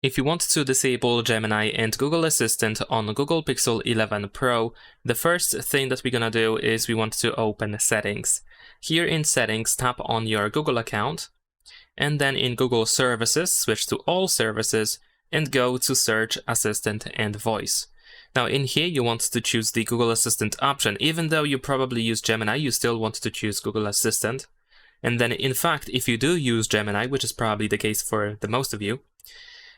If you want to disable Gemini and Google Assistant on Google Pixel 11 Pro, the first thing that we're gonna do is we want to open Settings. Here in Settings, tap on your Google account, and then in Google Services, switch to All Services, and go to Search, Assistant, and Voice. Now in here, you want to choose the Google Assistant option. Even though you probably use Gemini, you still want to choose Google Assistant. And then in fact, if you do use Gemini, which is probably the case for the most of you,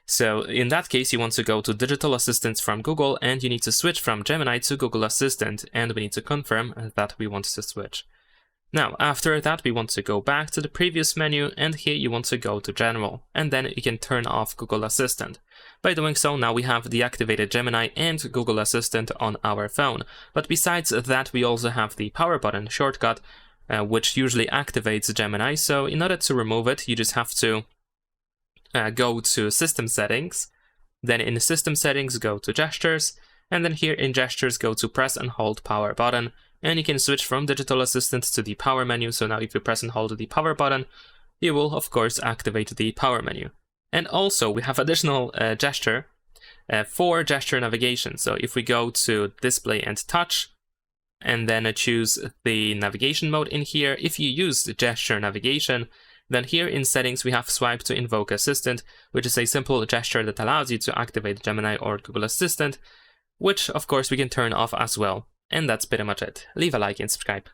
so in that case, you want to go to Digital Assistants from Google, and you need to switch from Gemini to Google Assistant, and we need to confirm that we want to switch. Now, after that, we want to go back to the previous menu, and here you want to go to General, and then you can turn off Google Assistant. By doing so, now we have deactivated Gemini and Google Assistant on our phone. But besides that, we also have the power button shortcut, which usually activates Gemini. So in order to remove it, you just have to go to System Settings, then in System Settings go to Gestures, and then here in Gestures go to Press and Hold Power Button, and you can switch from Digital Assistant to the Power menu. So now if you press and hold the Power button, you will of course activate the Power menu. And also we have additional gesture for gesture navigation. So if we go to Display and Touch, and then choose the navigation mode in here, if you use the gesture navigation, then here in Settings we have Swipe to Invoke Assistant, which is a simple gesture that allows you to activate Gemini or Google Assistant, which of course we can turn off as well. And that's pretty much it. Leave a like and subscribe.